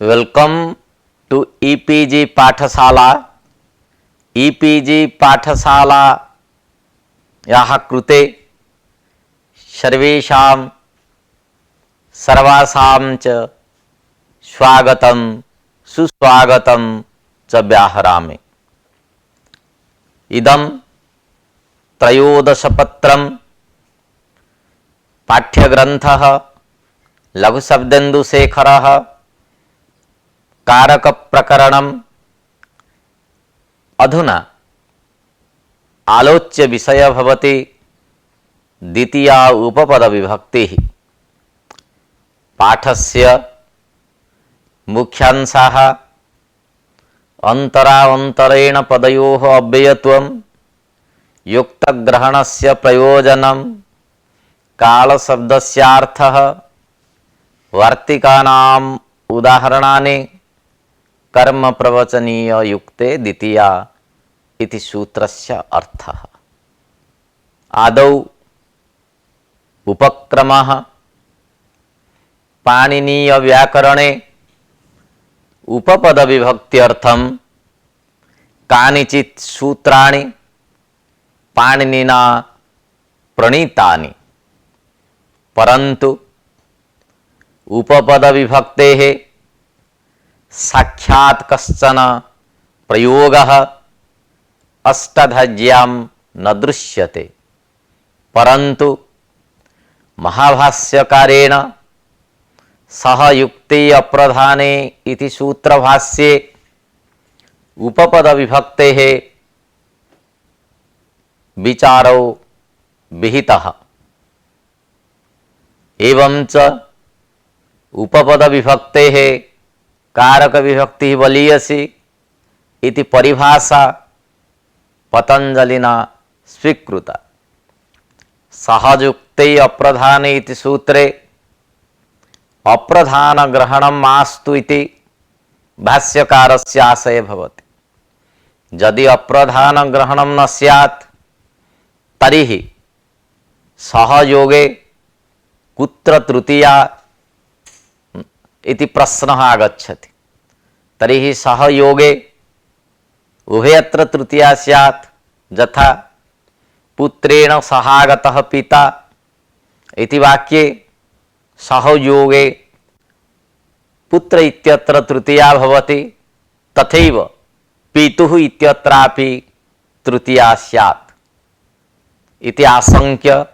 Welcome to e-PG पाठशाला। E-PG पाठशाला याः कृते सर्वेषां सर्वासां च स्वागतं सुस्वागतं च व्याहरामि। इदं त्रयोदशपत्रं पाठ्यग्रन्थः लघुशब्देन्दुशेखरः कारकप्रकरणम्। अधुना आलोच्य विषय भवति द्वितीया उपपदविभक्तिः। पाठस्य मुख्यांशाः अन्तरावन्तरेण पदयोः अव्ययत्वं, युक्तग्रहणस्य प्रयोजनं, कालशब्दस्यार्थः, वार्तिकानाम् उदाहरणानि, कर्म प्रवचनीय युक्ते द्वितीया इति सूत्रस्य अर्थः। आदौ उपक्रमः। पाणिनीय व्याकरणे उपपद विभक्त्यर्थं कानिचित् सूत्राणि पाणिनिना प्रणीतानि, परन्तु उपपद विभक्तेः साक्षात् कश्चन प्रयोगः अष्टाध्याय्यां न दृश्यते, परन्तु महाभाष्यकारेण सह युक्ते अप्रधाने इति सूत्रभाष्ये उपपद विभक्तेः विचारो विहितः। एवं च उपपद विभक्तेः कारक विभक्ति बलीयसी इति परिभाषा पतंजलिना स्वीकृता। सहयुक्ते अप्रधाने इति सूत्रे अप्रधान ग्रहणं मास्तु इति भाष्यकारस्य आशय भवति। यदि अप्रधान ग्रहणं न स्यात् तर्हि सहयोगे कुत्र तृतीया इति प्रश्नः आगच्छति। तर्हि सहयोगे उभयत्र तृतीया स्यात्, यथा पुत्रेण सहागतः पिता इति वाक्ये सहयोगे पुत्र इत्यत्र तृतीया भवति, तथैव पितुः इत्यत्रापि तृतीया स्यात् इति आशंक्य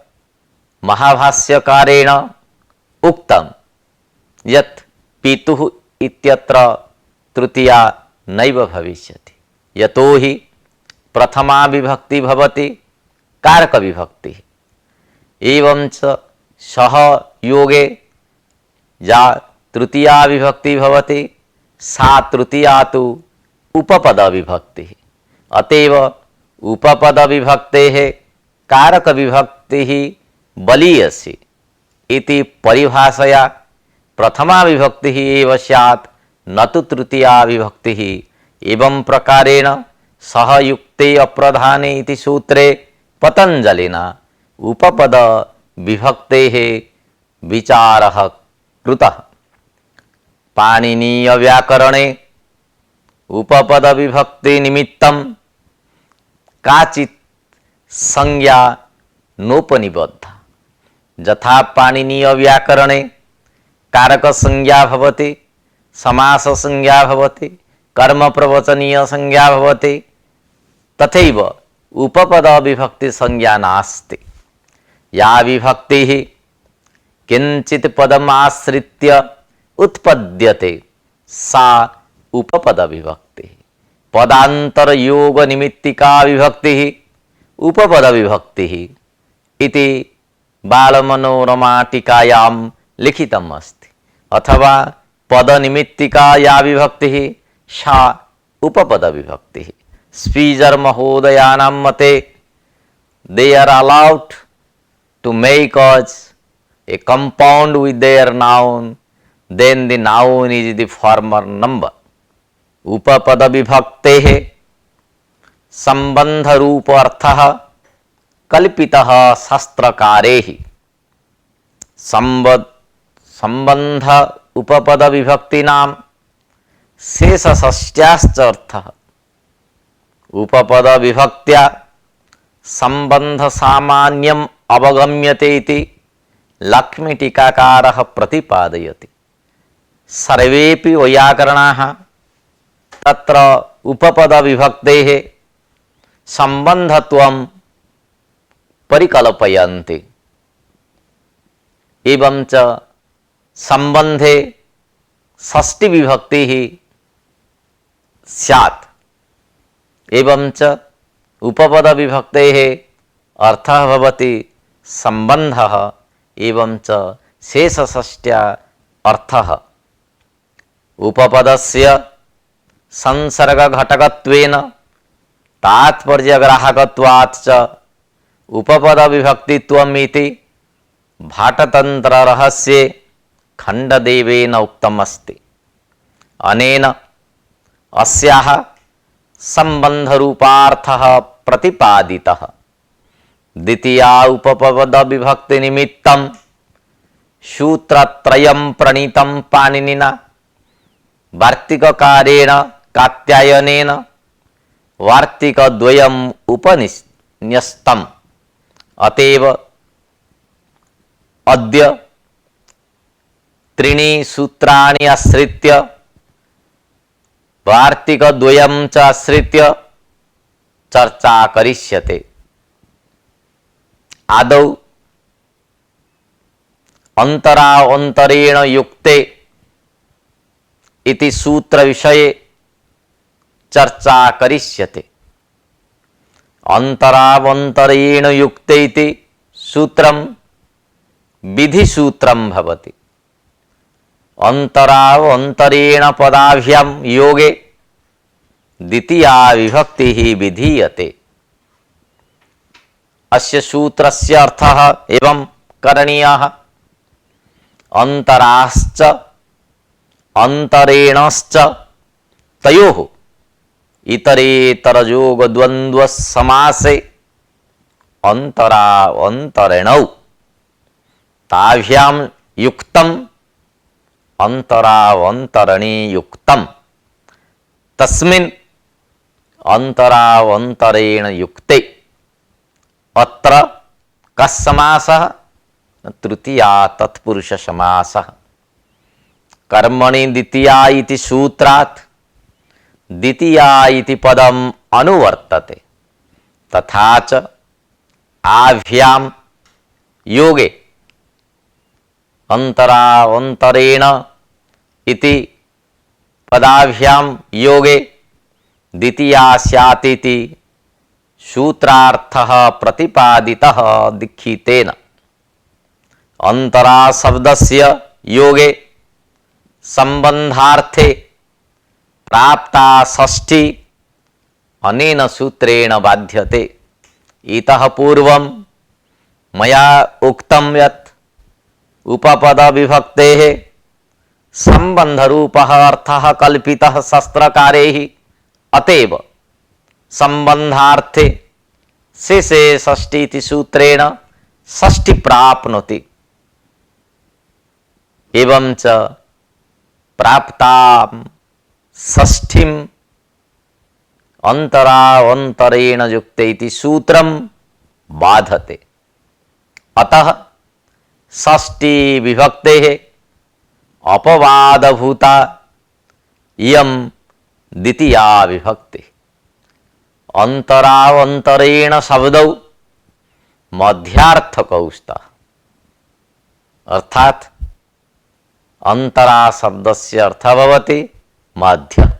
महाभाष्यकारेण उक्तं यत् पितुः इत्यत्र तृतीया नैव भविष्यति, यतोहि प्रथमा विभक्ति भवति कारक विभक्ति। एवं च सहयोगे या तृतीया विभक्ति भवति सा तृतीया तु उपपद विभक्ति। अतएव उपपद विभक्तेः कारक विभक्तिः बलीयसी इति परिभाषया प्रथमा विभक्तिः एव स्यात्, न तु तृतीया विभक्तिः। एवं प्रकारेण सहयुक्ते अप्रधाने इति सूत्रे पतंजलिना उपपद विभक्तेः विचारः कृतः। पाणिनीय व्याकरणे उपपद विभक्ति निमित्तं काचित् संज्ञा नोपनिबद्धा। यथा पाणिनीय व्याकरणे कारक संज्ञा भवति, समास संज्ञा भवति, कर्म प्रवचनीय संज्ञा भवति, तथैव उपपद विभक्ति संज्ञा नास्ति। या विभक्तिः किंचित् पदमाश्रित्य उत्पद्यते सा उपपद विभक्तिः। पदांतर योग निमित्तिका विभक्तिः उपपद विभक्तिः इति बालमनोरमा टीकायां लिखितम् अस्ति। अथवा पद निमित्तिका या विभक्तिः सा उपपद विभक्तिः। स्पीजर महोदयानां मते they are allowed to make us a compound with their noun, then the noun is the former number. उपपद विभक्तेः संबंध रूप अर्थः कल्पितः शास्त्रकारैः। संबंध उपपद विभक्तिनां शेषषष्ट्याश्च अर्थः उपपद विभक्त्या संबंध सामान्यम अवगम्यते इति लक्ष्मी टीकाकारः प्रतिपादयति। सर्वेपि वैयाकरणाः तत्र उपपद विभक्तेः संबंधत्वं परिकल्पयन्ति। एवं च संबंधे षष्ठी विभक्तिः स्यात्। एवं च उपपद विभक्तेः अर्थः भवति संबंधः एवं च शेषषष्ट्या अर्थः। उपपदस्य संसर्गघटकत्वेन तात्पर्यग्राहकत्वात् च उपपद विभक्तित्वम् इति भाटतन्त्ररहस्ये खण्डदेवेन उक्तमस्ति। अनेन अस्याः संबंधरूपार्थः प्रतिपादितः। द्वितीया उपपद विभक्ति निमित्तं सूत्रत्रयं प्रणीतं पाणिनिना वार्तिककारेण कात्यायनेन वार्तिकद्वयम् उपन्यस्तम्। अतएव अद्य त्रीणि सूत्राणि आश्रित्य वार्तिकद्वयं च आश्रित्य चर्चा करिष्यते। आदौ अंतरावंतरेण युक्ते इति सूत्र विषये चर्चा करिष्यते। अंतरावंतरेण युक्ते इति सूत्रं विधिसूत्रं भवति। अंतरावंतरेण पदाभ्यां योगे द्वितीया विभक्तिः विधीयते। अस्य सूत्रस्य अर्थः एवं करणीयः। अंतराश्च अंतरेणश्च तयोः इतरेतरयोगद्वन्द्व समासे अंतरावंतरेणौ ताभ्यां युक्तम् अंतरावंतरणे युक्तम् तस्मिन् अंतरावंतरेण युक्ते। अत्र कः समासः? तृतीया तत्पुरुष समासः। कर्मणि द्वितीया इति सूत्रात् द्वितीया इति पदम् अनुवर्तते। तथा च आभ्यां योगे अंतरावंतरेण इति पदाभ्यां योगे द्वितीया स्यात् इति सूत्रार्थः प्रतिपादितः दीक्षितेन। अंतरा शब्दस्य योगे संबंधार्थे प्राप्ता षष्ठी अनेन सूत्रेण बाध्यते। इतः पूर्वं मया उक्तं यत् उपपद विभक्तेः संबंधरूपः अर्थः कल्पितः शास्त्रकारैः। अतएव संबंधार्थे शेषे षष्ठी इति सूत्रेण षष्ठी प्राप्नोति। एवं च प्राप्तां षष्ठीम् अंतरावंतरेण युक्ते इति सूत्रं बाधते। अतः षष्ठी विभक्तेः अपवादभूता इयं द्वितीया विभक्ति। अंतरावंतरेण शब्दौ मध्यार्थकौ स्तः। अर्थात अंतरा शब्दस्य अर्थः भवति मध्य।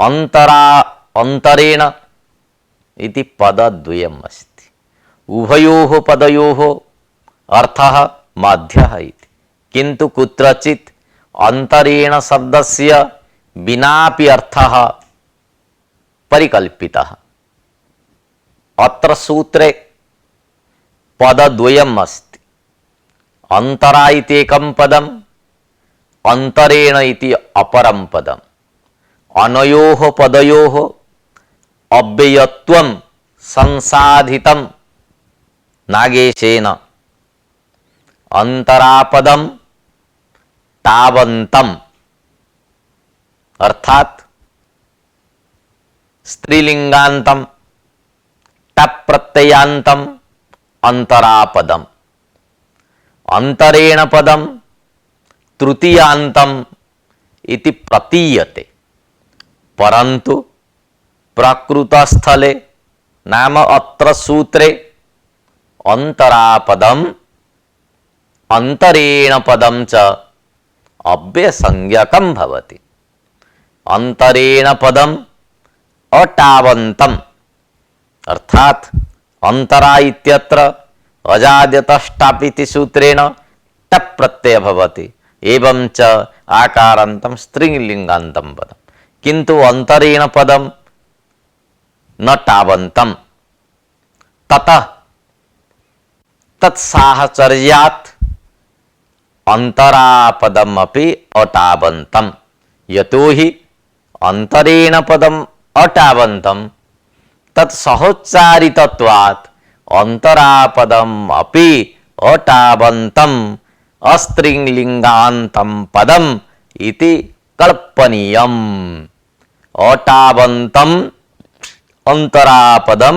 अंतरा अंतरेण इति पदद्वयम् अस्ति। उभयोः पदयोः अर्थः मध्यः इति। किन्तु कुत्रचित् अंतरेण शब्दस्य विनापि अर्थः परिकल्पितः। अत्र सूत्रे पदद्वयम् अस्ति। अंतरा इति एकं पदम्, अंतरेण इति अपरं पदम्। अनयोः पदयोः अव्ययत्वं संसाधितं नागेशेन। अंतरापदं तावन्तं अर्थात स्त्रीलिंगांतम टप प्रत्ययांतम अंतरापदम, अंतरेण पदम तृतीयांतम इति प्रतीयते, परंतु प्रकृतस्थले नाम अत्र सूत्रे अंतरापदम अंतरेण पदम च अव्ययसंज्ञकं भवति। अंतरेण पदम अटावंतम अर्थात अंतरा इत्यत्र अजाद्यतष्टापिति सूत्रेण टप प्रत्यय भवति, एवं च आकारांतम स्त्रीलिंगांतम पदम, किंतु अंतरेण पदम न टावंतम, ततः तत्साहचर्यात् अंतरापदम अपि अटावंतम, यतोहि अंतरेण पदम अटावंतम तत्सहोच्चारितत्वात् अंतरापदम अपि अटावंतम अस्त्रीलिंगांतम पदम इति कल्पनीयम। अटावंतम अंतरापदम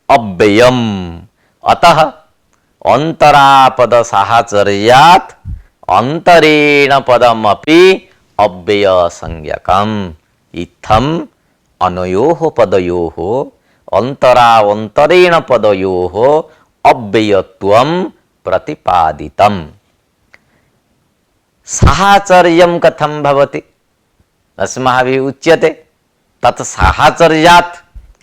अव्ययम, अतः अंतरापद साहचर्यात् अंतरेण पदम अपि अव्यय संज्ञकम। इत्थम अनयोः पदयोः अंतरावंतरेण पदयोः अव्ययत्वं प्रतिपादितम्। साहचर्यं कथं भवति? अस्माभिः उच्यते तत् साहचर्यात्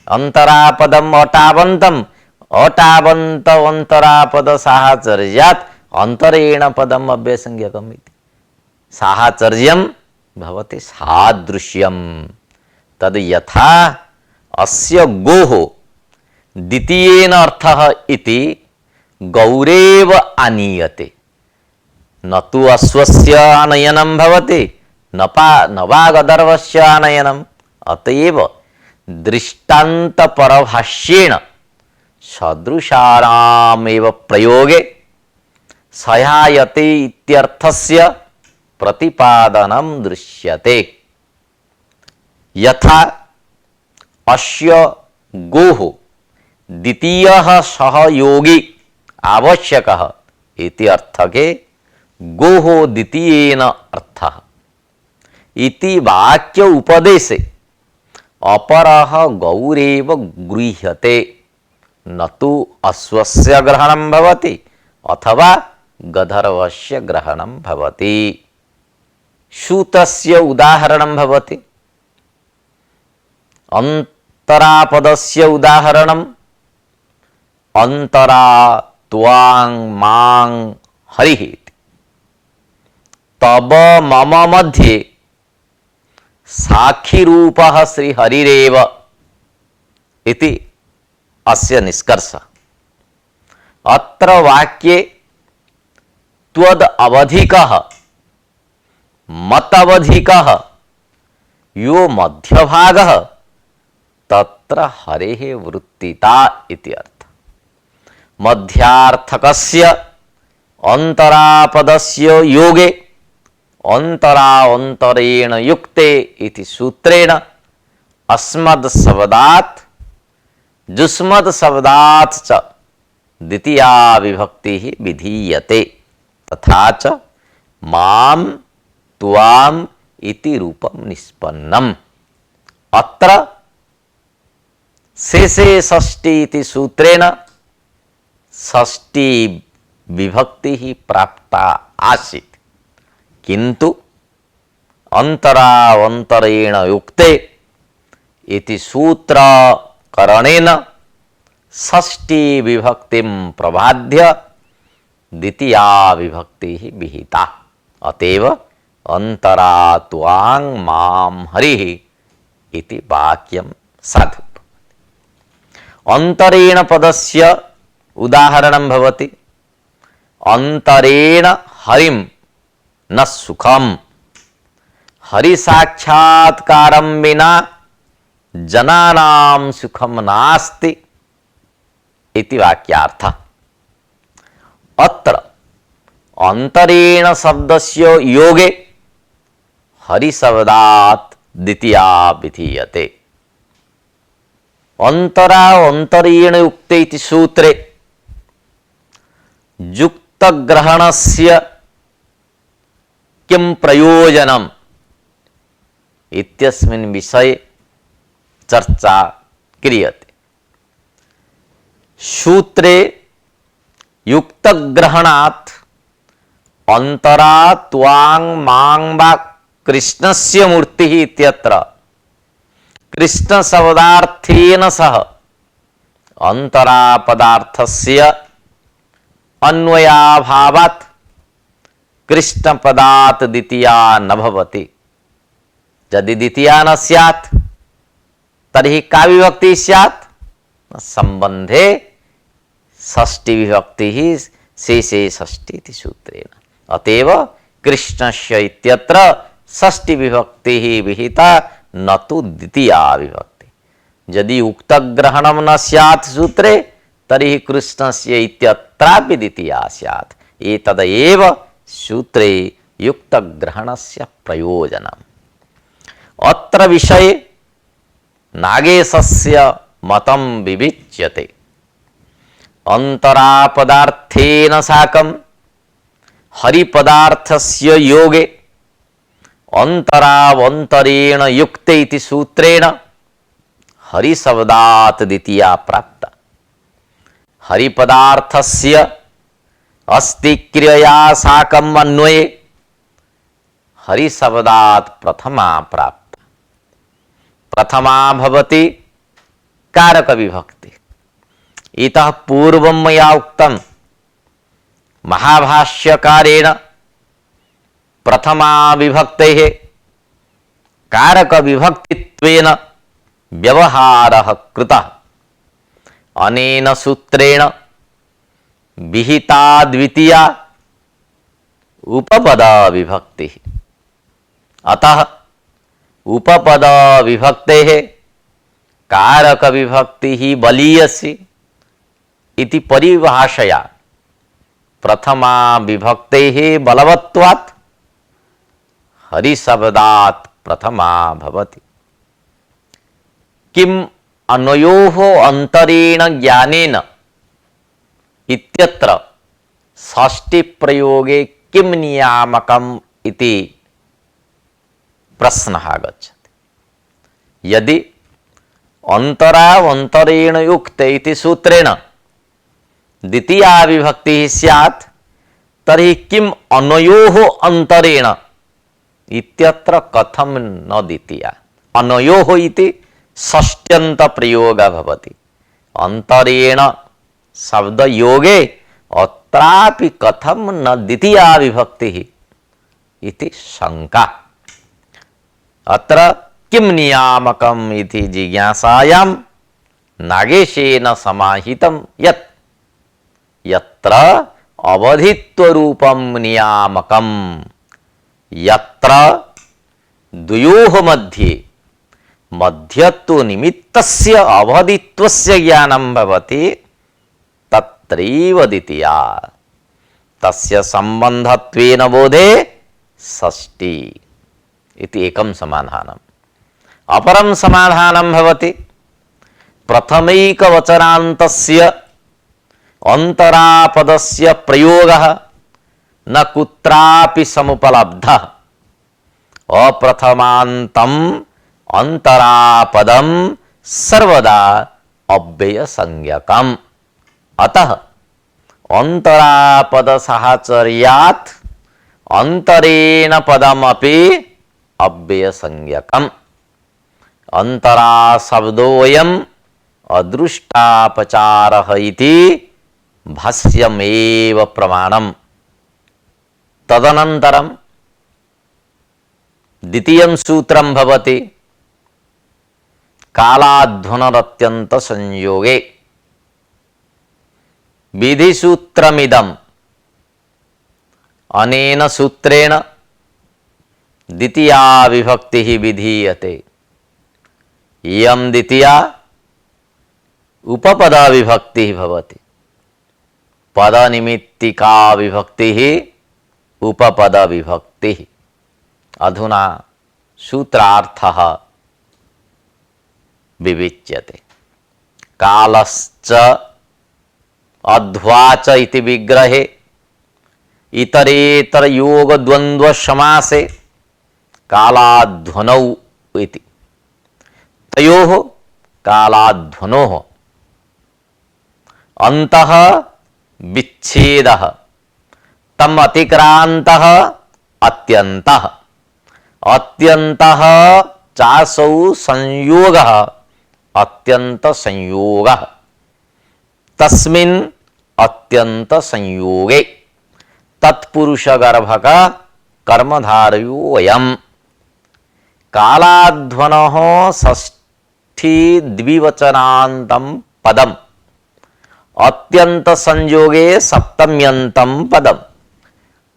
अंतरापदम् अटावन्तम्, अटावन्त अंतरापद साहचर्यात् अंतरेण पदम् अव्ययसंज्ञकम् इति। साहचर्यं भवति सादृश्यं, तद् यथा अस्य गोः द्वितीयेन अर्थः इति गौरेव आनीयते, न तु अश्वस्य आनयनं भवति, न वा गदर्वस्य आनयनम्। अतएव दृष्टान्तपरभाष्येण सदृशानामेव प्रयोगे सहायते इत्यर्थस्य प्रतिपादनं दृश्यते। यथा अस्य गोः द्वितीयः सहयोगी आवश्यकः इति अर्थके गोः द्वितीयेन अर्थः इति वाक्य उपदेशे अपरः गौरेव गृह्यते, न तु अश्वस्य ग्रहणं भवति अथवा गधर्वस्य ग्रहणं भवति। सूतस्य उदाहरणं भवति, अंतरापदस्य उदाहरणम् अंतरा त्वां मां हरिः इति। तब मम मध्ये साक्षिरूपः श्रीहरिरेव इति अस्य निष्कर्षः। अत्र वाक्ये त्वद् अवधिकः मतवधिकः यो मध्यभागः तत्र हरेः वृत्तिता इति अर्थ। मध्यार्थकस्य अंतरापदस्य योगे अंतरावंतरेण युक्ते इति सूत्रेण अस्मद् शब्दात् जुष्मद् शब्दात् च द्वितीया विभक्तिः विधीयते। तथा च मां त्वाम् इति रूपं निष्पन्नम्। अत्र शेषे षष्ठी इति सूत्रेण षष्ठी विभक्तिः प्राप्ता आसीत्, किन्तु अंतरावंतरेण युक्ते इति सूत्रकरणेन षष्ठी विभक्तिं प्रबाद्य द्वितीया विभक्तिः विहिता। अतएव अंतरा त्वां मां हरिः इति वाक्यं साधु। अंतरेण पदस्य उदाहरणं भवति अंतरेण हरिं न सुखम, हरि साक्षात्कारं विना जनानां सुखम नास्ति इति वाक्यार्थः। अत्र अंतरेण शब्दस्य योगे हरि शब्दात् द्वितीया विधीयते। अंतरा अंतरेण युक्ते इति सूत्रे युक्त ग्रहणस्य किं प्रयोजनम् इत्यस्मिन् विषये चर्चा क्रियते। सूत्रे युक्त ग्रहणात् अंतरा त्वां मां वा कृष्णस्य मूर्तिः इत्यत्र कृष्ण शब्दार्थेन सह अंतरा पदार्थस्य अन्वयाभावात् कृष्ण पदात् द्वितीया न भवति। यदि द्वितीया न स्यात् तर्हि का विभक्ति स्यात्? संबंधे षष्ठी विभक्ति ही शेषे षष्ठी इति सूत्रेण। अतएव कृष्णस्य इत्यत्र षष्ठी विभक्ति ही विहिता न तो द्वितीया विभक्ति। यदि उक्त ग्रहणम न स्यात् सूत्रे तर्हि कृष्णस्य इत्यत्रापि द्वितीया स्यात्। एतदेव सूत्रे युक्त ग्रहणस्य प्रयोजनम्। अत्र विषये नागेशस्य मतं विविच्यते। अंतरा पदार्थेन साकं हरिपदार्थस्य योगे अंतरावंतरेण युक्ते इति सूत्रेण हरिशब्दात् द्वितीया प्राप्ता। हरिपदार्थस्य अस्ति क्रियया साकम् अन्वये हरिशब्दात् प्रथमा प्राप्ता। प्रथमा भवति कारक विभक्ति। इतः पूर्वं मया उक्तं महाभाष्यकारेण प्रथमा विभक्तेः कारक विभक्तित्वेन व्यवहारः कृतः। अनेन सूत्रेण विहिता द्वितीया उपपद विभक्तिः। अतः उपपद विभक्तेः कारक विभक्तिः बलीयसी इति परिभाषया प्रथमा विभक्तेः बलवत्वात् हरिशब्दात् प्रथमा भवति। किम अन्वयोः अंतरेण ज्ञानेन इत्यत्र षष्ठी प्रयोगे किम नियामकम् इति प्रश्नः आगच्छति। यदि अंतरावंतरेण युक्ते इति सूत्रेण द्वितीया विभक्ति स्यात् तर्हि किम अन्वयोः अंतरेण इत्यत्र कथम न द्वितीया। अन्वयोः इति षष्ट्यन्त प्रयोग भवति। अंतरेण शब्द योगे अत्रापि कथम न द्वितीया विभक्ति इति शंका। अत्र किम नियामकम् इति जिज्ञासायां नागेशेन समाहितं यत् यत्र अवधित्व रूपं नियामकं यत्र द्वयोः मध्ये मध्यत्व निमित्तस्य अवधित्वस्य ज्ञानं भवति तत्रैव द्वितीया। तस्य संबंधत्वेन बोधे षष्ठी इति एकं समाधानम्। अपरं समाधानं भवति प्रथमैकवचनान्तस्य अंतरापदस्य प्रयोगः न कुत्रापि समुपलब्धः। अप्रथमान्तम् अंतरापदं सर्वदा अव्ययसंज्ञकम्। अतः अंतरापद साहचर्यात् अंतरेण पदमपि अव्ययसंज्ञकम्। अंतरा शब्दोऽयम् अदृष्टापचारः इति भाष्यमेव प्रमाणम्। तदनन्तरं द्वितीयं सूत्रं भवति कालाध्वनरत्यंत संयोगे। विधिसूत्रमिदम् अनेन सूत्रेण द्वितीया विभक्तिः विधीयते। इयं द्वितीया उपपद विभक्तिः भवति। पदनिमित्तिका विभक्तिः उपपद विभक्तिः। अधुना सूत्रार्थः विविच्यते। कालश्च अध्वा च इति विग्रहे इतरेतर योग द्वंद्व समासे कालाध्वनौ इति। तयोः कालाध्वनोः अंतः विच्छेदः तम अतिक्रांतः अत्यन्तः अत्यन्तः चासौ संयोगः अत्यंत संयोगः तस्मिन् अत्यंत संयोगे तत्पुरुष गर्भक कर्मधारयो वयम्। कालाध्वनः षष्ठी द्विवचनान्तं पदम् अत्यंत संयोगे सप्तम्यन्तं पदम्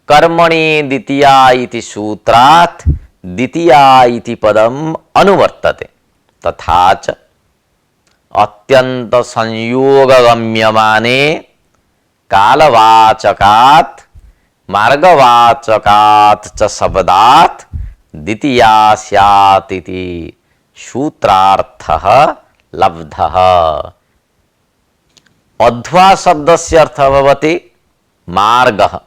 कर्मणि द्वितीया इति सूत्रात् द्वितीया इति पदम् अनुवर्तते। तथा च अत्यंत संयोग गम्यमाने कालवाचकात् मार्गवाचकात् च शब्दात् द्वितीया स्यात् इति सूत्रार्थः लब्धः। अध्वा शब्दस्य अर्थः भवति मार्गः।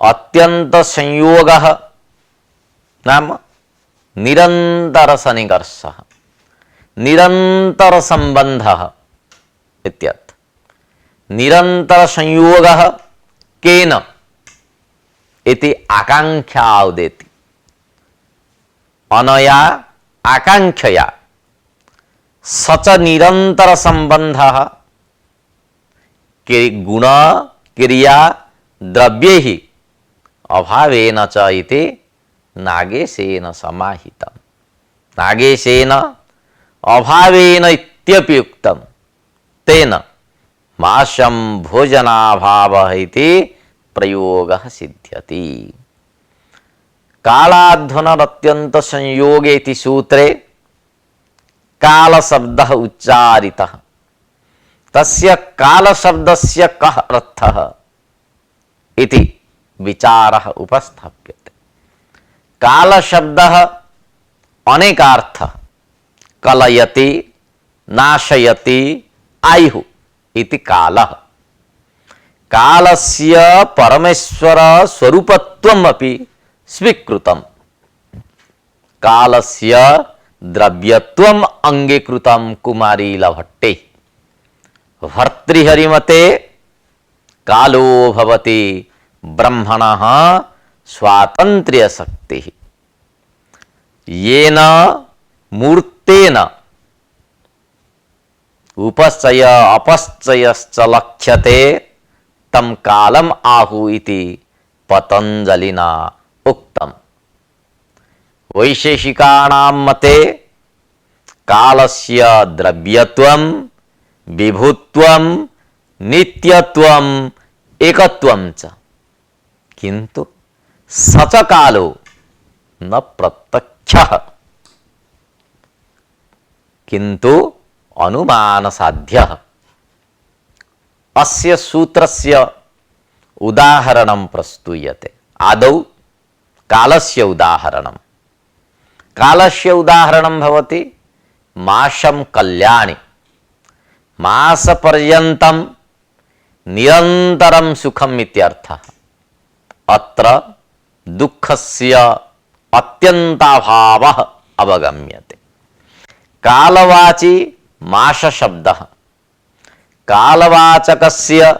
अत्यंत संयोगः नाम निरंतर सन्निकर्षः निरंतर संबंधः इत्यर्थ। निरंतर संयोगः केन इति आकांक्षा उदेति। अनया आकांक्षया सच निरंतर संबंधः के गुण क्रिया द्रव्यैः अभावेन च इति नागेशेन समाहितम्। नागेशेन अभावेन इत्यपि उक्तम्। तेन माशं भोजनाभावः इति प्रयोगः सिद्ध्यति। कालाध्वनरत्यंत संयोगे इति सूत्रे काल शब्दः उच्चारितः। तस्य काल शब्दस्य कः अर्थः इति विचारः उपस्थाप्यते। काल शब्दः अनेकार्थः कलयति नाशयति आयुः इति कालः। कालस्य परमेश्वर स्वरूपत्वम् अपि स्वीकृतम्। कालस्य द्रव्यत्वम् अंगीकृतं कुमारीलभट्टे। भर्तृहरिमते कालो भवति ब्रह्मणः स्वातंत्र्य शक्तिः। येन मूर्तेन उपश्चय अपश्चयश्च लक्ष्यते तं कालम् आहु इति पतंजलिना उक्तम्। वैशेषिकाणां मते कालस्य द्रव्यत्वं विभुत्वं नित्यत्वं एकत्वं च किन्तु सच कालो न प्रत्यक्षः किन्तु अनुमान साध्यः। अस्य सूत्रस्य उदाहरणं प्रस्तूयते। आदौ कालस्य उदाहरणं। कालस्य उदाहरणं भवति मासं कल्याणि। मासपर्यन्तं निरन्तरं सुखम् इत्यर्थः। अत्र दुःखस्य अत्यन्ताभावः अवगम्यते। कालवाची मास शब्दः। कालवाचकस्य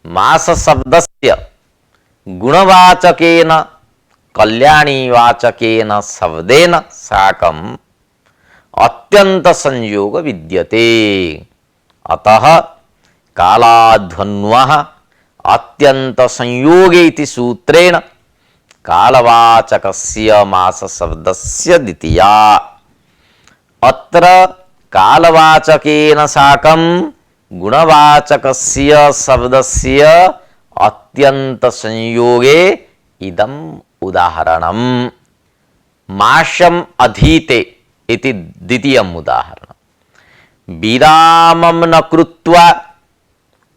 मास शब्दस्य गुणवाचकेन कल्याणीवाचकेन शब्देन साकम् अत्यंत संयोग विद्यते। अतः कालाध्वन्वः अत्यंत संयोगे इति सूत्रेण कालवाचकस्य मास शब्दस्य द्वितीया। अत्र कालवाचकेन साकं गुणवाचकस्य शब्दस्य अत्यंत संयोगे इदम् उदाहरणम्। मासम् अधीते इति द्वितीयम् उदाहरणम्। विरामं न कृत्वा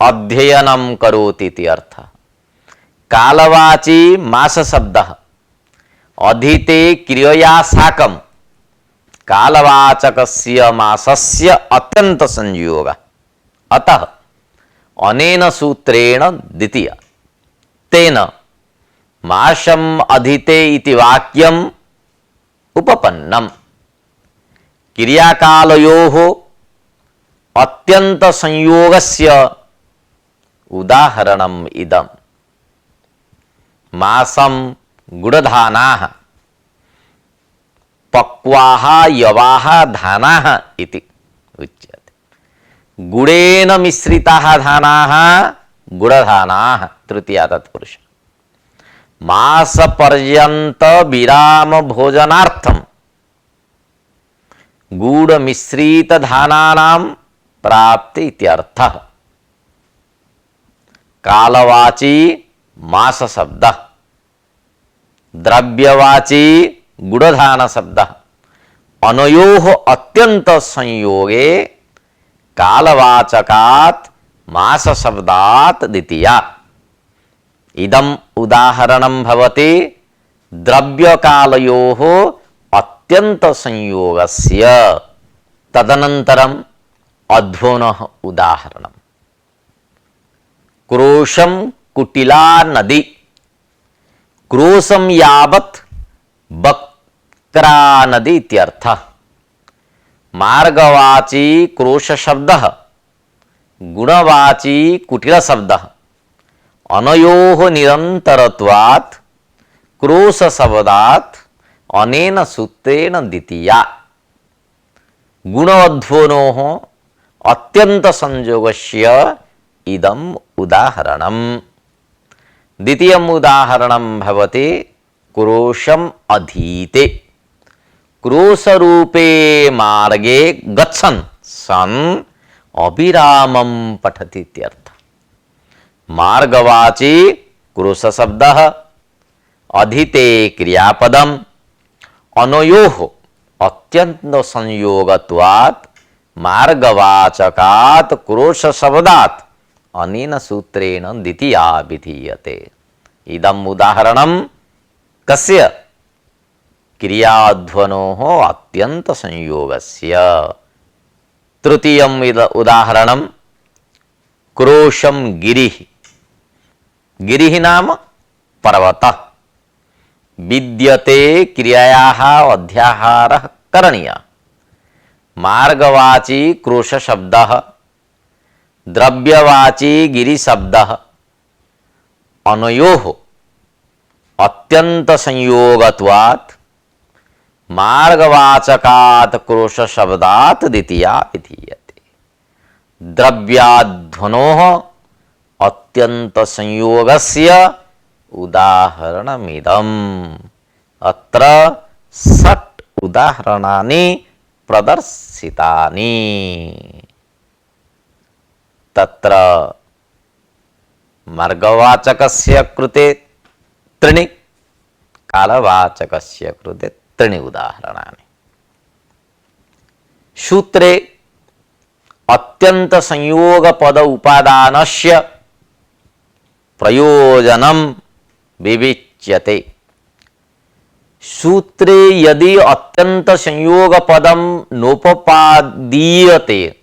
अध्ययनं करोति इति अर्थः। कालवाची मास शब्दः अधिते क्रियया साकं कालवाचकस्य मासस्य अत्यंत संयोग। अतः अनेन सूत्रेण द्वितीय तेन मासम् अधिते इति वाक्यम् उपपन्नम्। क्रियाकालयोः अत्यंत संयोगस्य उदाहरणम् इदम्। मासं गुडधानाः पक्वाः यवाः धानाः इति उच्यते। गुडेन मिश्रिताः धानाः गुडधानाः तृतीया तत्पुरुष। मास पर्यंत विराम भोजनार्थम गुड़ मिश्रित धानानां प्राप्ति इत्यर्थः। कालवाची मास शब्द, द्रव्यवाची गुड़धान शब्द, अनयोः अत्यंत संयोगे कालवाचकात् मास शब्दात् द्वितीया। इदम् उदाहरणं भवति द्रव्यकालयोः अत्यंत संयोगस्य। तदनन्तरम् अध्वोनः उदाहरणम्। क्रोशं कुटिला नदी, क्रोशं यावत् वक्रा नदी इत्यर्थः। मार्गवाची क्रोश शब्दः, गुणवाची कुटिल शब्दः। अनयोः निरन्तरत्वात् क्रोश शब्दात् अनेन सूत्रेण द्वितीया। गुणोऽध्वोनोः अत्यंत संयोगस्य इदम् उदाहरणम्। द्वितीयम् उदाहरणं भवति क्रोशम् अधीते। क्रोशरूपे मार्गे गच्छन् सन् अविरामं पठति इत्यर्थः। मार्गवाची क्रोश शब्दः, अधीते क्रियापदम्, अनयोः अत्यंत संयोगत्वात् मार्गवाचकात् क्रोश शब्दात् अनेन सूत्रेण द्वितीया विधीयते। इदम् उदाहरणं कस्य? क्रियाध्वनोः अत्यंत संयोगस्य। तृतीयम् उदाहरणं क्रोशं गिरिः। गिरिः नाम पर्वतः। विद्यते क्रियायाः अध्याहारः करणीयः। मार्गवाची क्रोश शब्दः, द्रव्यवाची गिरि शब्दः। अनयोः अत्यंत संयोगत्वात् मार्गवाचकात् क्रोश शब्दात् द्वितीया विधीयते। द्रव्याध्वनोः अत्यंत संयोगस्य उदाहरणमिदम्। अत्र षट् उदाहरणानि प्रदर्शितानि। तत्र मार्गवाचकस्य कृते त्रीणि, कालवाचकस्य कृते त्रीणि उदाहरणानि। सूत्रे अत्यंत संयोग पद उपादानस्य प्रयोजनं विविच्यते। सूत्रे यदि अत्यंत संयोग पदं नोपपादीयते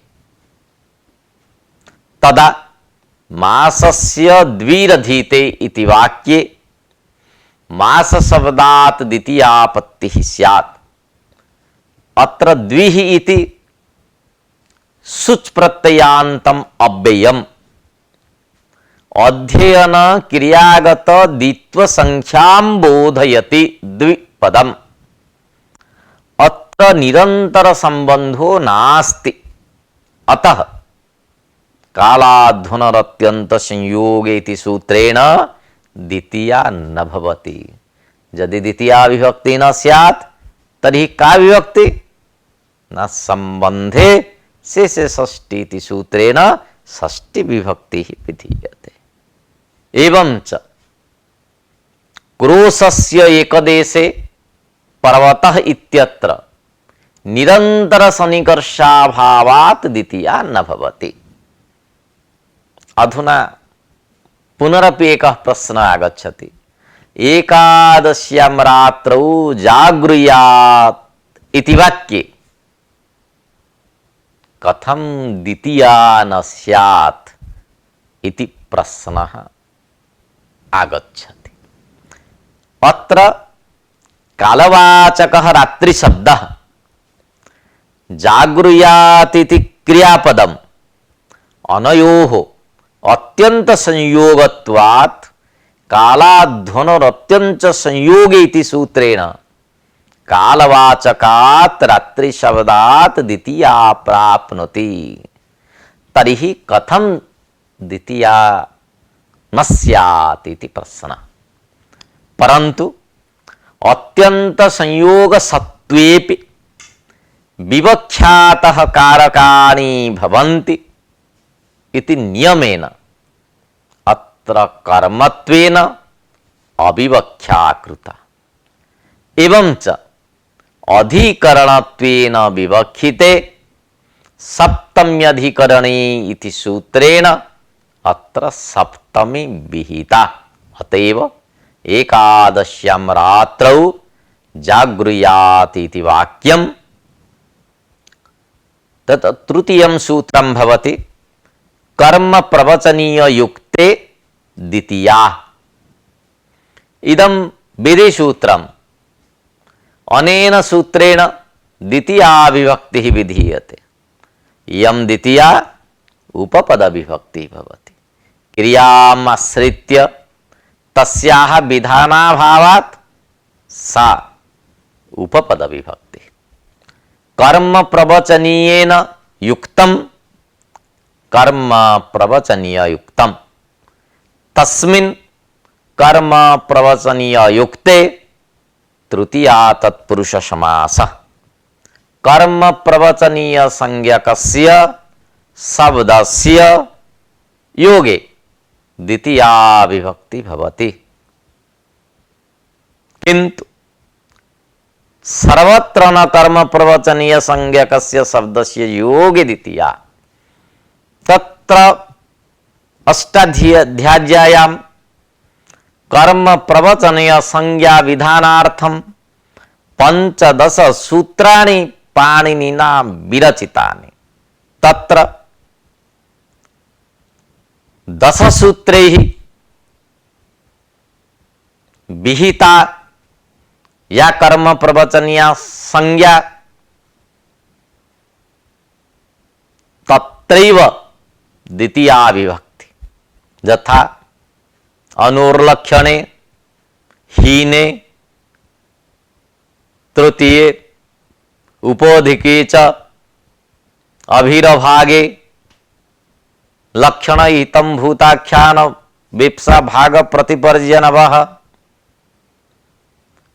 तदा मासस्य द्विरधीते इति वाक्ये मास शब्दात् द्वितीयापत्तिः स्यात्। अत्र द्विः इति सुच् प्रत्ययान्तम् अव्ययम् अध्ययन क्रियागत द्वित्व संख्यां बोधयति द्विपदम्। अत्र निरंतर संबंधो नास्ति। अतः कालाध्वनरत्यंत संयोगे इति सूत्रेण द्वितीया न भवति। यदि द्वितीया विभक्ति न स्यात् तर्हि का विभक्ति? न संबंधे शेषे षष्ठी इति सूत्रेण षष्ठी विभक्ति विधीयते। एवंच क्रोशस्य एकदेशे पर्वतः इत्यत्र निरंतर सन्निकर्षाभावात् द्वितीया न भवति। अधुना पुनरपि एकः प्रश्नः आगच्छति। एकादश्यां रात्रौ जागृयात् इति वाक्ये कथं द्वितीया न स्यात् इति प्रश्नः आगच्छति। अत्र कालवाचकः रात्रिशब्दः जागृयात् इति क्रियापदम् अनयोः अत्यंत संयोगत्वात् कालाध्वनोरत्यंत संयोगे इति सूत्रेण कालवाचकात् रात्रिशब्दात् द्वितीया प्राप्नोति। तर्हि कथं द्वितीया न स्यात् इति प्रश्नः। परन्तु अत्यंत संयोग सत्त्वेपि विवख्यातः कारकाणि भवन्ति इति नियमेन अत्र कर्मत्वेन अविवख्या कृता। एवं च अधिकरणत्वेन विवक्षिते सप्तम्यधिकरणे इति सूत्रेण अत्र सप्तमी विहिता। अतएव एकादश्यां रात्रौ जागृयात् इति वाक्यं। तत् तृतीयं सूत्रं भवति कर्म प्रवचनीय युक्ते द्वितीया। इदं विधिसूत्रम् अनेन सूत्रेण द्वितीया विभक्तिः विधीयते। इयं द्वितीया उपपद विभक्तिः भवति। क्रियाम् आश्रित्य तस्याः विधानाभावात् सा उपपद विभक्तिः। कर्म प्रवचनीयेन युक्तं कर्म प्रवचनीय युक्तं तस्मिन् कर्म प्रवचनीय युक्ते तृतीया तत्पुरुष समासः। कर्म प्रवचनीय संज्ञकस्य शब्दस्य योगे द्वितीया विभक्ति भवति। किंतु सर्वत्र न कर्म प्रवचनीय संज्ञकस्य शब्दस्य योगे द्वितीया। तत्र अष्टाध्याय्यां कर्म प्रवचनीय संज्ञा विधानार्थं 15 सूत्राणि पाणिनिना विरचितानि। तत्र 10 सूत्रैः विहिता या कर्म प्रवचनीय संज्ञा तत्रैव द्वितीया विभक्ति। यथा अनुर्लक्षणे, हीने, तृतीये, उपोधिके च, अभिरभागे, लक्षण हितं भूताख्यान विप्सा भाग प्रतिपर्जनवः,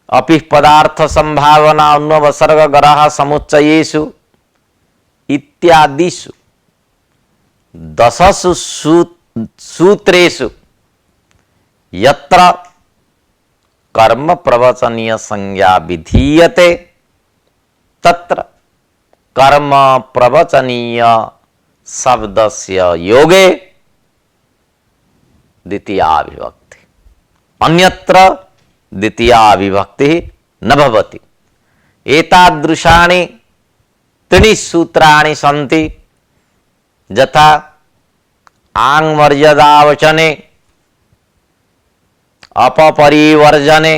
अपि पदार्थ संभावना अन्वसर्ग गरः समुच्चयेषु इत्यादिषु 10 सूत्रेषु यत्र कर्म प्रवचनीय संज्ञा विधीयते तत्र कर्म प्रवचनीय शब्दस्य योगे द्वितीया विभक्ति। अन्यत्र द्वितीया विभक्ति न भवति। एतादृशानि 3 सूत्राणि सन्ति। यथा आंग मर्यादावचने, अपपरिवर्जने,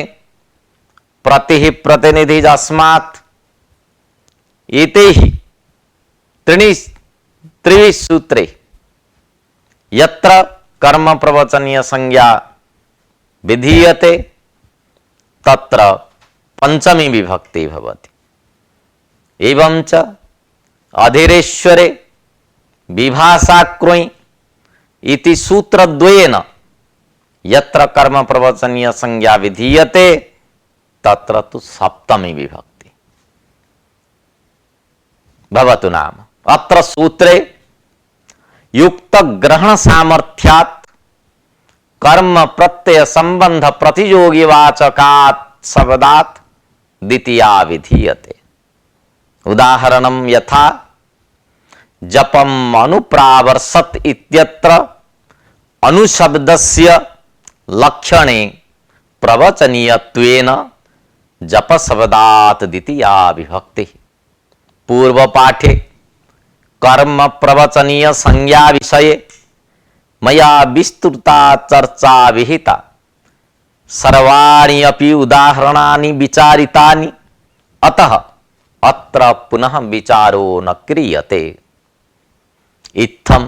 प्रतिः प्रतिनिधि अस्मात् एतैः 3 सूत्रे यत्र कर्म प्रवचनीय संज्ञा विधीयते तत्र पंचमी विभक्ति भवति। एवं च अधीरेश्वरे विभाषाकृञ् इति सूत्रद्वयेन यत्र कर्म प्रवचनीय संज्ञा विधीयते तत्र तु सप्तमी विभक्ति भवतु नाम। अत्र सूत्रे युक्त ग्रहण सामर्थ्यात् कर्म प्रत्यय संबंध प्रतियोगी वाचकात् शब्दात् द्वितीया विधीयते। उदाहरणं यथा जपम अनुप्रावर्षत इत्यत्र अनुशब्दस्य लक्षणे प्रवचनीयत्वेन जपशब्दात् द्वितीया विभक्ति। पूर्व पाठे कर्म प्रवचनीय संज्ञा विषये मया विस्तृता चर्चा विहिता। सर्वाणि अपि उदाहरणानि विचारितानि, अतः अत्र पुनः विचारो न क्रियते। इत्थं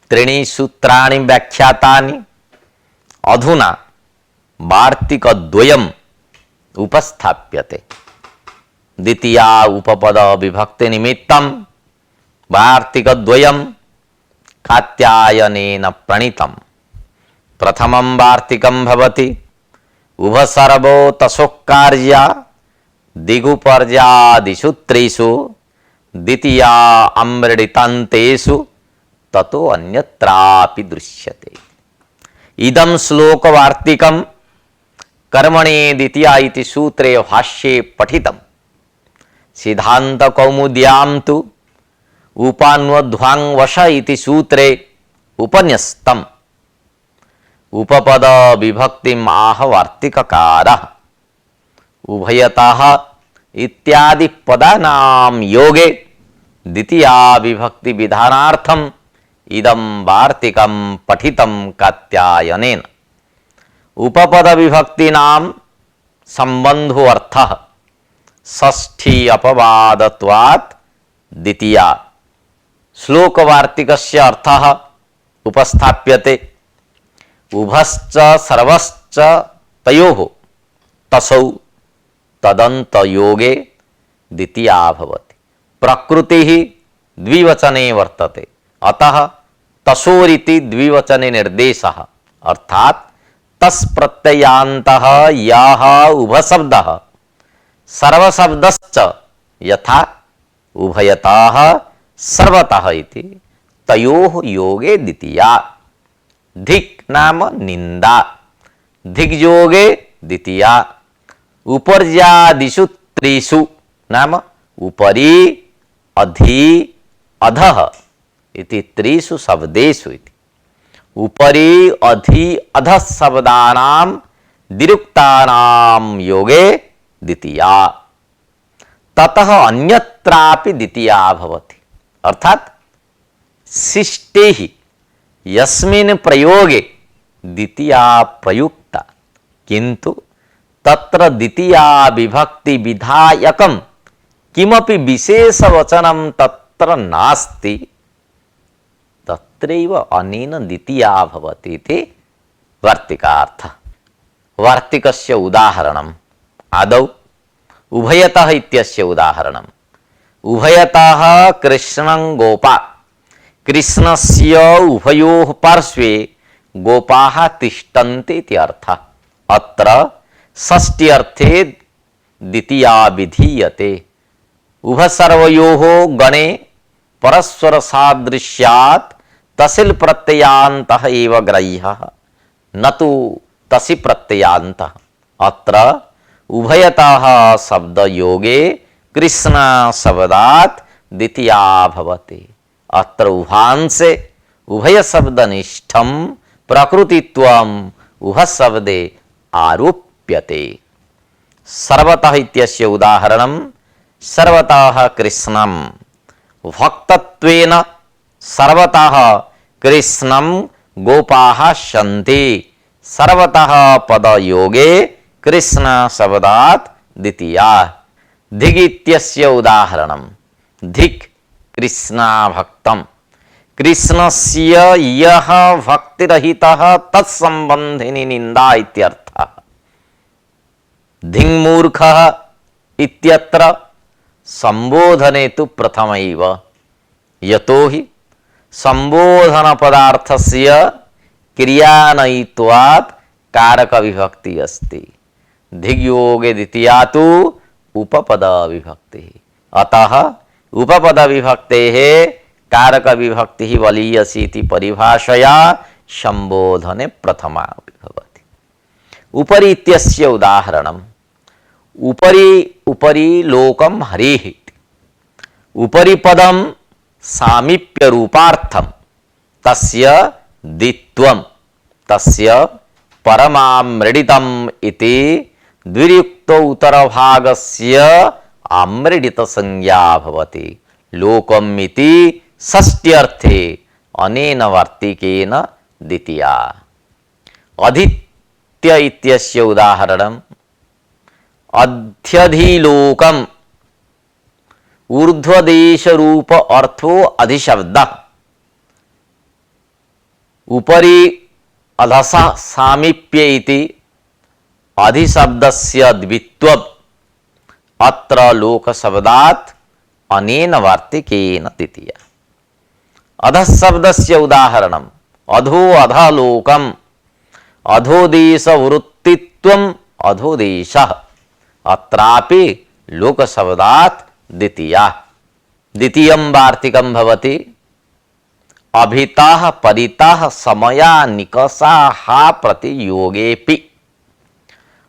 त्रीणि सूत्राणि व्याख्यातानि। अधुना वार्तिकद्वयम् उपस्थाप्यते। द्वितीया उपपद विभक्ति निमित्तं वार्तिकद्वयं कात्यायनेन प्रणीतम्। प्रथमं वार्तिकं भवति उभसर्वो तसोक्कार्या दिगुपर्यादिषु त्रिषु द्वितीया अमृडितान्तेषु ततो अन्यत्रापि दृश्यते। इदं श्लोकवार्तिकं कर्मणे द्वितीया इति सूत्रे भाष्ये पठितम्। सिद्धान्तकौमुद्यां तु उपान्वध्वाङ्वश इति सूत्रे उपन्यस्तम्। उपपद विभक्तिम् आह वार्तिककारः। उभयतः इत्यादि पदानां योगे द्वितीया विभक्ति विधानार्थम् इदं वार्तिकं पठितं कात्यायनेन। उपपद विभक्तीनां संबंधो अर्थः षष्ठी अपवादत्वात् द्वितीया। श्लोक वार्तिकस्य अर्थः उपस्थाप्यते। उभश्च सर्वश्च तयोः तसौ तदन्त योगे द्वितीया भवति। प्रकृतिः द्विवचने वर्तते, अतः तसोरिति द्विवचने निर्देशः, अर्थात् तस् प्रत्ययान्तः यः उभशब्दः सर्वशब्दश्च यथा उभयतः सर्वतः इति तयोः योगे द्वितीया। धिक् नाम निंदा, धिक् योगे द्वितीया। उपर्यादिषु त्रिषु नाम उपरि अधि अधः इति त्रिषु शब्देषु इति। उपरि अधि अधः शब्दानां दिरुक्तानां योगे द्वितीया। ततः अन्यत्रापि द्वितीया भवति, अर्थात् शिष्टे ही यस्मिन् प्रयोगे द्वितीया प्रयुक्ता, किंतु तत्र द्वितीया विभक्ति विधायकं किमपि विशेष वचनं तत्र नास्ति, तत्रैव अनेन द्वितीया भवति इति वार्तिकार्थः। वार्तिकस्य उदाहरणम् आदौ उभयतः इत्यस्य उदाहरणम्। उभयतः कृष्णं गोपा। कृष्णस्य उभयोः पार्श्वे गोपाः तिष्ठन्ति इति अर्थः। अत्र षष्ठी अर्थे द्वितीया विधीयते। उभसर्वयोः गणे परस्पर सादृश्यात् तसिल् प्रत्ययान्तः एव ग्राह्यः, न तु तसि प्रत्ययान्तः। अत्र उभयतः शब्द योगे कृष्ण शब्दात् द्वितीया भवति। अत्र उभांसे उभय शब्दनिष्ठं प्रकृतित्वम् उभशब्दे आरोप्यते। सर्वतः इत्यस्य उदाहरणं सर्वतः कृष्णं। भक्तत्वेन सर्वतः कृष्णं गोपाः सन्ति। सर्वतः पदयोगे कृष्ण शब्दात् द्वितीया। धिक् इत्यस्य उदाहरणं धिक् कृष्णा भक्तं। कृष्णस्य यः भक्तिरहितः तत्संबन्धिनी निंदा इत्यर्थः। धिङ्मूर्खः इत्यत्र संबोधने तु प्रथमैव, यतोहि संबोधन पदार्थस्य क्रियानयित्वात् कारक विभक्ति अस्ति। धिग्योगे द्वितीया तु उपपद विभक्ति। अतः उपपद विभक्तेः कारक विभक्ति बलीयसी इति परिभाषया संबोधने प्रथमा भवति। उपरि इत्यस्य उदाहरणम् उपरि उपरि लोकं हरिः। उपरि पदं सामीप्य रूपार्थं तस्य द्वित्वं तस्य परमामृडितम इति द्विरुक्त उत्तरभागस्य आमृडित संज्ञा भवति। लोकम इति षष्ट्यर्थे अनेन वार्तिकेन द्वितीया। अधीत्य इत्यस्य उदाहरणम् अध्यधिलोकम ऊर्ध्वदेश रूप अर्थो अधिशब्द उपरि अधसा सामीप्य इति अधिशब्दस्य द्वित्वम् अत्र लोकशब्दात् अनेन वार्तिकेन द्वितीया। अधशब्दस्य उदाहरणम् अधो अधलोकम् अधोदेश वृत्तित्वम् अधोदेशः अत्रापि लोकशब्दात् द्वितीया। द्वितीयं वार्तिकं भवति अभितः परितः समया निकषाः प्रतियोगेपि।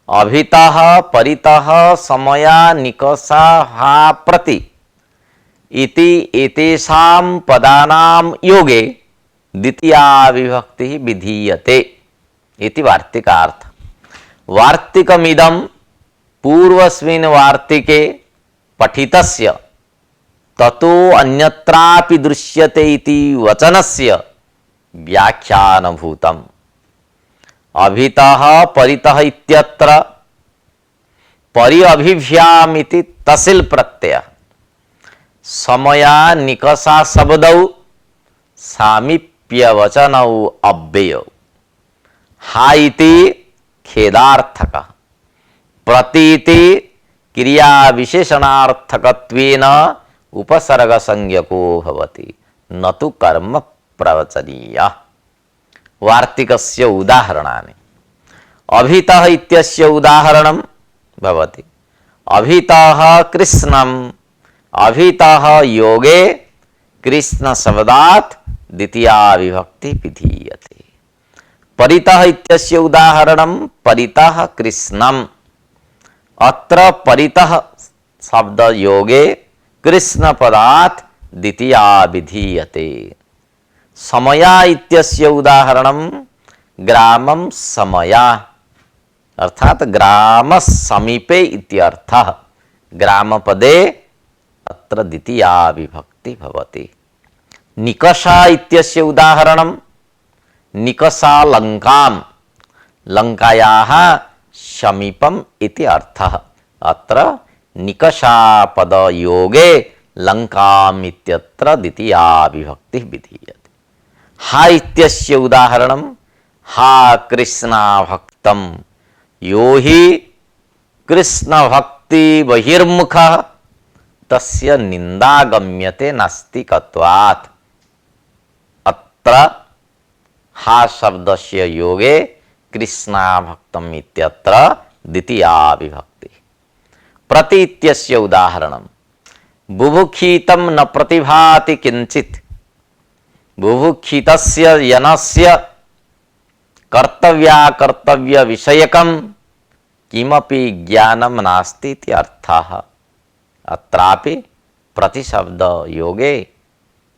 अभितः परितः समया निकषाः प्रति इति एतेषां पदानां योगे द्वितीया विभक्ति विधीयते इति वार्तिकार्थ। वार्तिकमिदं पूर्वस्मिन् वार्तिके पठितस्य ततो अन्यत्रापि दृश्यते इति वचनस्य व्याख्यानभूतम्। अभितः परितः इत्यत्र परि अभिभ्याम् इति तसिल प्रत्यय समया निकषा शब्दौ सामीप्य वचनौ अव्ययौ। हा इति खेदार्थकः प्रतीति क्रिया विशेषणार्थकत्वेन उपसर्ग संज्ञको भवति न तु कर्म प्रवचनीयः। वार्तिकस्य उदाहरणानि अभितः इत्यस्य उदाहरणं भवति अभितः कृष्णम् अभितः योगे कृष्ण शब्दात् द्वितीया विभक्ति विधीयते। परितः इत्यस्य उदाहरणं परितः कृष्णम् अत्र परितः शब्द योगे कृष्ण पदात् द्वितीया विधीयते। समया इत्यस्य उदाहरणं ग्रामं समया अर्थात ग्राम समीपे इत्यर्थः। ग्रामपदे अत्र द्वितीया विभक्ति भवति। निकषा इत्यस्य उदाहरणं निकषा लङ्काम् लङ्कायाः समीपम् इति अर्थः। अत्र निकषा पद योगे लङ्काम् इत्यत्र द्वितीया विभक्ति विधीयते। हा इत्यस्य उदाहरणं हा कृष्णा भक्तं यो हि कृष्ण भक्ति बहिर्मुखः तस्य निंदा गम्यते नास्तिकत्वात्। अत्र हा शब्दस्य योगे कृष्णा भक्तम् इत्यत्र द्वितीया विभक्ति। प्रति इत्यस्य उदाहरणं बुभुक्षितं न प्रतिभाति किंचित् बुभुक्षितस्य यनस्य कर्तव्या कर्तव्य विषयकं किमपि ज्ञानं नास्ति इति अर्थः। अत्रापि प्रतिशब्द योगे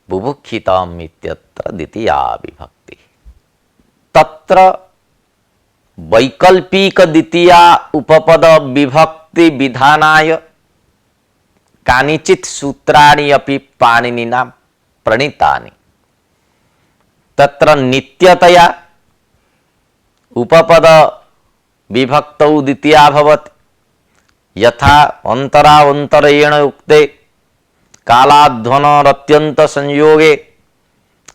बुभुक्षितम् इत्यत्र द्वितीया विभक्ति। तत्र वैकल्पिक द्वितीया उपपद विभक्ति विधानाय कानिचित् सूत्राणि अपि पाणिनिना प्रणीतानि। तत्र नित्यतया उपपद विभक्तौ द्वितीया भवति यथा अंतरावंतरेण उक्ते कालाध्वनरत्यंत संयोगे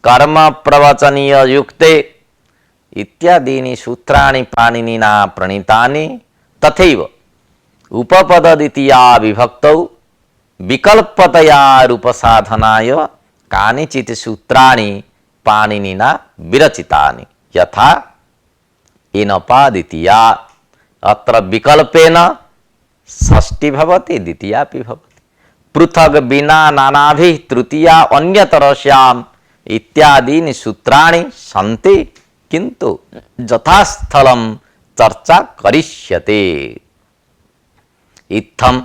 कर्म प्रवचनीय युक्ते इत्यादीनि सूत्राणि पाणिनिना प्रणीतानि। तथैव उपपद द्वितीया विभक्तौ विकल्पतया रूपसाधनाय कानिचित् सूत्राणि पाणिनिना विरचितानि यथा एनपा द्वितीया अत्र विकल्पेन षष्ठी भवति द्वितीयापि भवति। पृथग बिना नानाभिः तृतीया अन्यतरस्याम् इत्यादीनि सूत्राणि सन्ति किन्तु यथास्थलं चर्चा करिष्यते। इत्थं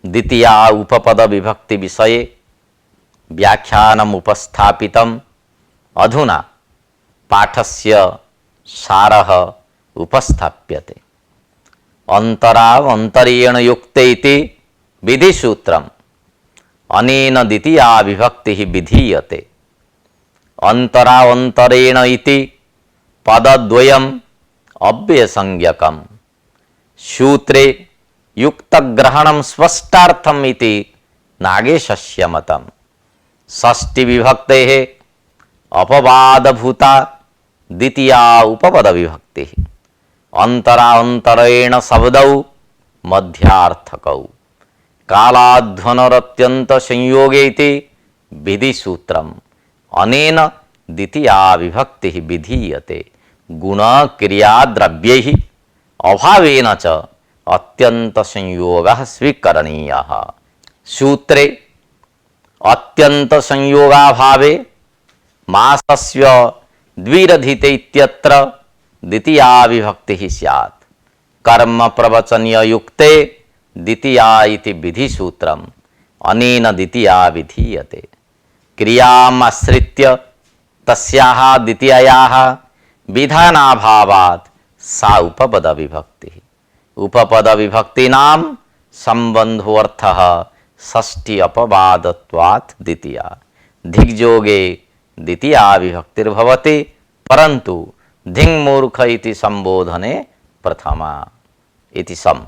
द्वितीया उपपद विभक्ति विषये व्याख्यानम् उपस्थापितम्। अधुना पाठस्य सारः उपस्थाप्यते। अंतरावंतरेण युक्ते इति विधिसूत्रम् अनेन द्वितीया विभक्तिः विधीयते। अंतरावंतरेण इति पदद्वयम् अव्ययसंज्ञकम्। सूत्रे युक्तग्रहणं स्पष्टार्थम् इति नागेशस्य मतम्। षष्ठी विभक्तेः अपवादभूता द्वितीया उपपद विभक्तिः। अंतरांतरेण शब्दौ मध्यार्थकौ कालाध्वनरत्यंत संयोगे इति विधिसूत्रम् अनेन द्वितीया विभक्तिः विधीयते। गुण क्रिया द्रव्यैः अभावेन च अत्यंत संयोगः स्वीकरणीयः। सूत्रे अत्यंत संयोगाभावे मासस्य द्विरधिते इत्यत्र द्वितीया विभक्तिः स्यात्। कर्म प्रवचनीय युक्ते द्वितीया इति विधिसूत्रम् अनेन द्वितीया विधीयते। क्रियाम् आश्रित्य तस्याः द्वितीयायाः विधानाभावात् सा उपपद विभक्तिः। उपपद विभक्तीनां संबंधोऽर्थः षष्ठी अपवादत्वात् द्वितीया। धिग्योगे द्वितीया विभक्तिर्भवति परंतु धिङ्मूर्ख इति संबोधने प्रथमा इति सम्।